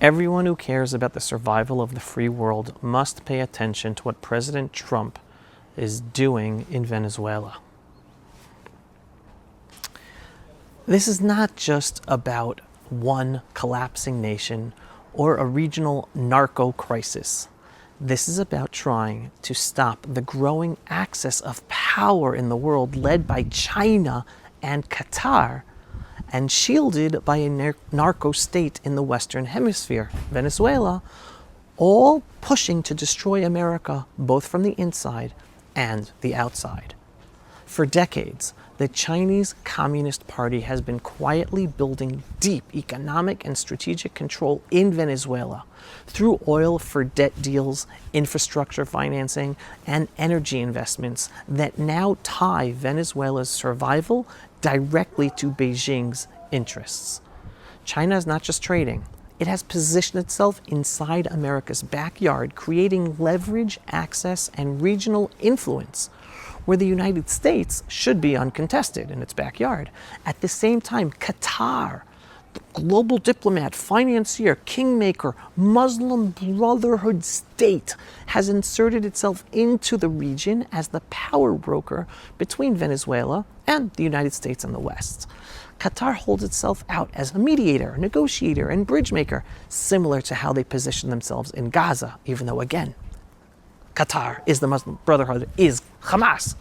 Everyone who cares about the survival of the free world must pay attention to what President Trump is doing in Venezuela. This is not just about one collapsing nation or a regional narco crisis. This is about trying to stop the growing axis of power in the world led by China and Qatar and shielded by a narco state in the Western Hemisphere, Venezuela, all pushing to destroy America both from the inside and the outside. For decades, the Chinese Communist Party has been quietly building deep economic and strategic control in Venezuela through oil for debt deals, infrastructure financing, and energy investments that now tie Venezuela's survival directly to Beijing's interests. China is not just trading. It has positioned itself inside America's backyard, creating leverage, access, and regional influence where the United States should be uncontested in its backyard. At the same time, Qatar, the global diplomat, financier, kingmaker, Muslim Brotherhood state, has inserted itself into the region as the power broker between Venezuela and the United States and the West. Qatar holds itself out as a mediator, negotiator, and bridge maker, similar to how they position themselves in Gaza, even though, again, Qatar is the Muslim Brotherhood, is Hamas.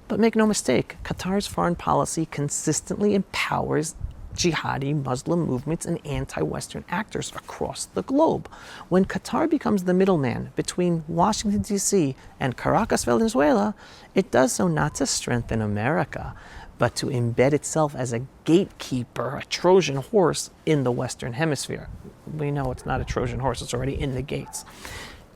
But make no mistake, Qatar's foreign policy consistently empowers jihadi Muslim movements and anti-Western actors across the globe. When Qatar becomes the middleman between Washington, D.C. and Caracas, Venezuela, it does so not to strengthen America, but to embed itself as a gatekeeper, a Trojan horse in the Western Hemisphere. We know it's not a Trojan horse, it's already in the gates.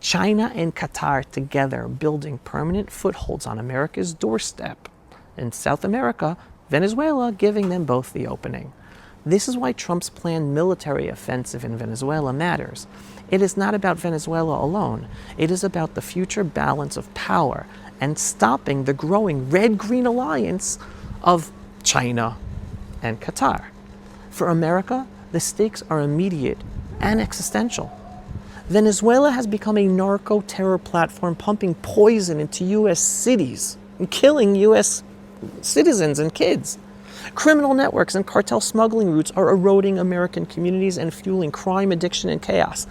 China and Qatar together building permanent footholds on America's doorstep. In South America, Venezuela giving them both the opening. This is why Trump's planned military offensive in Venezuela matters. It is not about Venezuela alone. It is about the future balance of power and stopping the growing red-green alliance of China and Qatar. For America, the stakes are immediate and existential. Venezuela has become a narco-terror platform pumping poison into U.S. cities and killing U.S. citizens and kids. Criminal networks and cartel smuggling routes are eroding American communities and fueling crime, addiction, and chaos.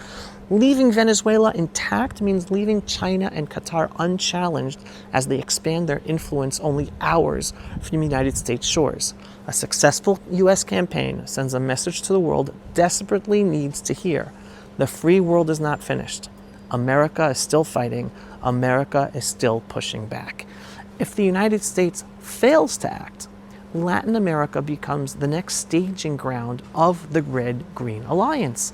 Leaving Venezuela intact means leaving China and Qatar unchallenged as they expand their influence only hours from United States shores. A successful U.S. campaign sends a message to the world desperately needs to hear. The free world is not finished. America is still fighting. America is still pushing back. If the United States fails to act, Latin America becomes the next staging ground of the Red-Green Alliance.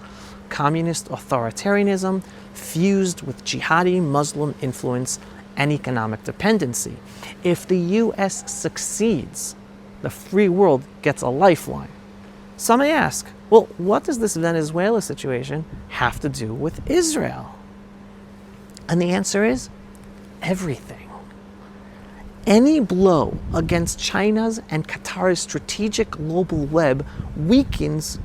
Communist authoritarianism fused with jihadi Muslim influence and economic dependency. If the U.S. succeeds, the free world gets a lifeline. Some may ask, well, what does this Venezuela situation have to do with Israel? And the answer is everything. Any blow against China's and Qatar's strategic global web weakens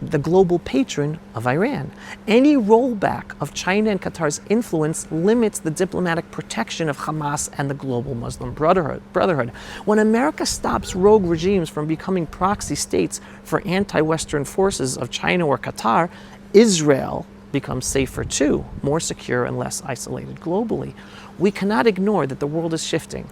the global patron of Iran. Any rollback of China and Qatar's influence limits the diplomatic protection of Hamas and the global Muslim Brotherhood. When America stops rogue regimes from becoming proxy states for anti-Western forces of China or Qatar, Israel becomes safer too, more secure and less isolated globally. We cannot ignore that the world is shifting.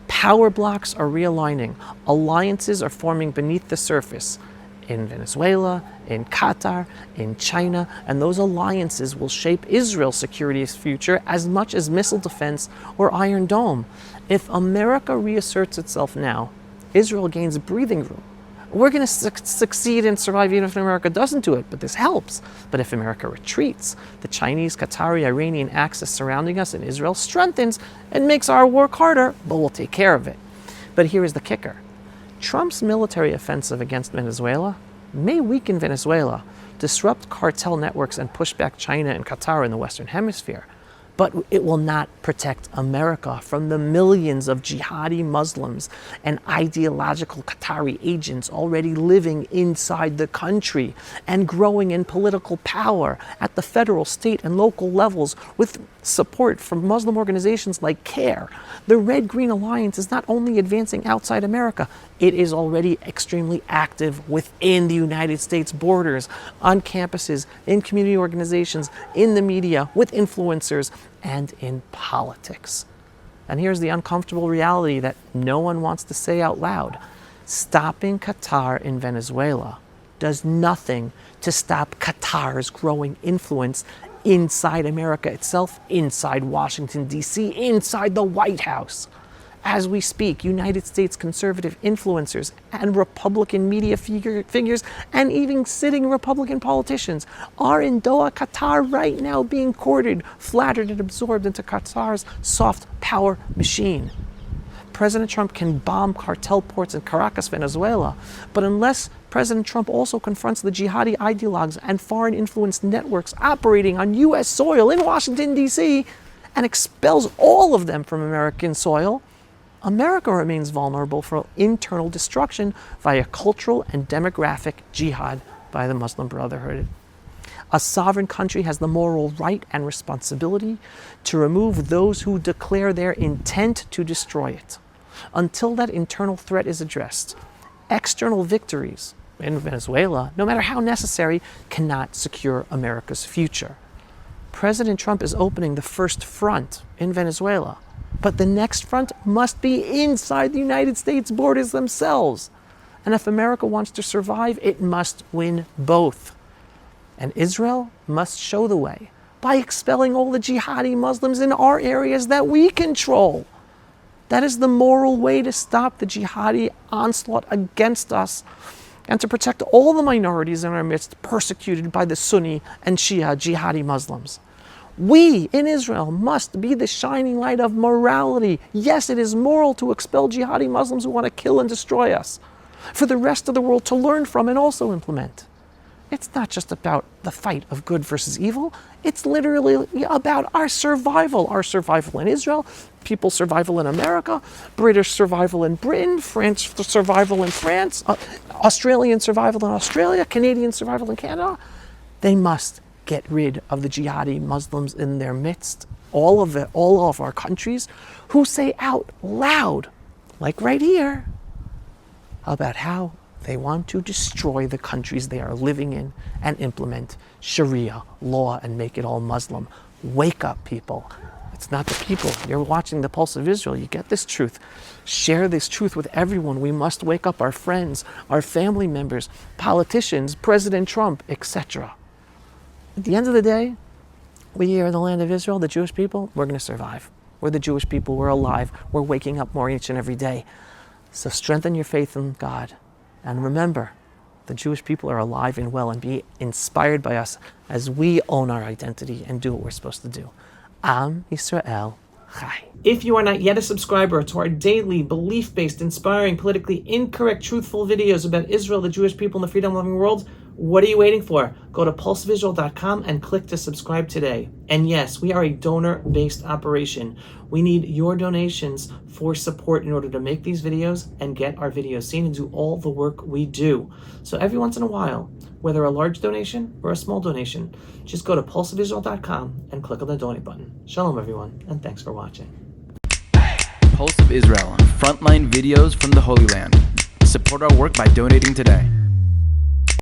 Power blocks are realigning. Alliances are forming beneath the surface. In Venezuela, in Qatar, in China, and those alliances will shape Israel's security's future as much as missile defense or Iron Dome. If America reasserts itself now, Israel gains breathing room. We're going to succeed and survive even if America doesn't do it, but this helps. But if America retreats, the Chinese, Qatari, Iranian axis surrounding us in Israel strengthens and makes our work harder, but we'll take care of it. But here is the kicker. Trump's military offensive against Venezuela may weaken Venezuela, disrupt cartel networks, and push back China and Qatar in the Western Hemisphere. but it will not protect America from the millions of jihadi Muslims and ideological Qatari agents already living inside the country and growing in political power at the federal, state, and local levels with support from Muslim organizations like CARE. The Red-Green Alliance is not only advancing outside America, it is already extremely active within the United States borders, on campuses, in community organizations, in the media, with influencers, and in politics. And here's the uncomfortable reality that no one wants to say out loud. Stopping Qatar in Venezuela does nothing to stop Qatar's growing influence inside America itself, inside Washington, D.C., inside the White House. As we speak, United States conservative influencers and Republican media figures and even sitting Republican politicians are in Doha, Qatar right now being courted, flattered, and absorbed into Qatar's soft power machine. President Trump can bomb cartel ports in Caracas, Venezuela, but unless President Trump also confronts the jihadi ideologues and foreign influence networks operating on U.S. soil in Washington, D.C., and expels all of them from American soil, America remains vulnerable for internal destruction via cultural and demographic jihad by the Muslim Brotherhood. A sovereign country has the moral right and responsibility to remove those who declare their intent to destroy it. Until that internal threat is addressed, external victories in Venezuela, no matter how necessary, cannot secure America's future. President Trump is opening the first front in Venezuela, but the next front must be inside the United States borders themselves. And if America wants to survive, it must win both. And Israel must show the way by expelling all the jihadi Muslims in our areas that we control. That is the moral way to stop the jihadi onslaught against us and to protect all the minorities in our midst persecuted by the Sunni and Shia jihadi Muslims. We in Israel must be the shining light of morality. Yes, it is moral to expel jihadi Muslims who want to kill and destroy us, for the rest of the world to learn from and also implement. It's not just about the fight of good versus evil. It's literally about our survival in Israel, people's survival in America, British survival in Britain, French survival in France, Australian survival in Australia, Canadian survival in Canada. They must get rid of the jihadi Muslims in their midst, all of our countries, who say out loud, like right here, about how they want to destroy the countries they are living in and implement Sharia law and make it all Muslim. Wake up, people. It's not the people. You're watching the Pulse of Israel. You get this truth. Share this truth with everyone. We must wake up our friends, our family members, politicians, President Trump, etc. At the end of the day, we here in the land of Israel, the Jewish people, we're going to survive. We're the Jewish people. We're alive. We're waking up more each and every day. So strengthen your faith in God. And remember, the Jewish people are alive and well, and be inspired by us as we own our identity and do what we're supposed to do. Am Yisrael Chai. If you are not yet a subscriber to our daily, belief-based, inspiring, politically incorrect, truthful videos about Israel, the Jewish people, and the freedom-loving world, what are you waiting for? Go to pulseofisrael.com and click to subscribe today. And yes, we are a donor-based operation. We need your donations for support in order to make these videos and get our videos seen and do all the work we do. So every once in a while, whether a large donation or a small donation, just go to pulseofisrael.com and click on the donate button. Shalom, everyone, and thanks for watching. Pulse of Israel, frontline videos from the Holy Land. Support our work by donating today.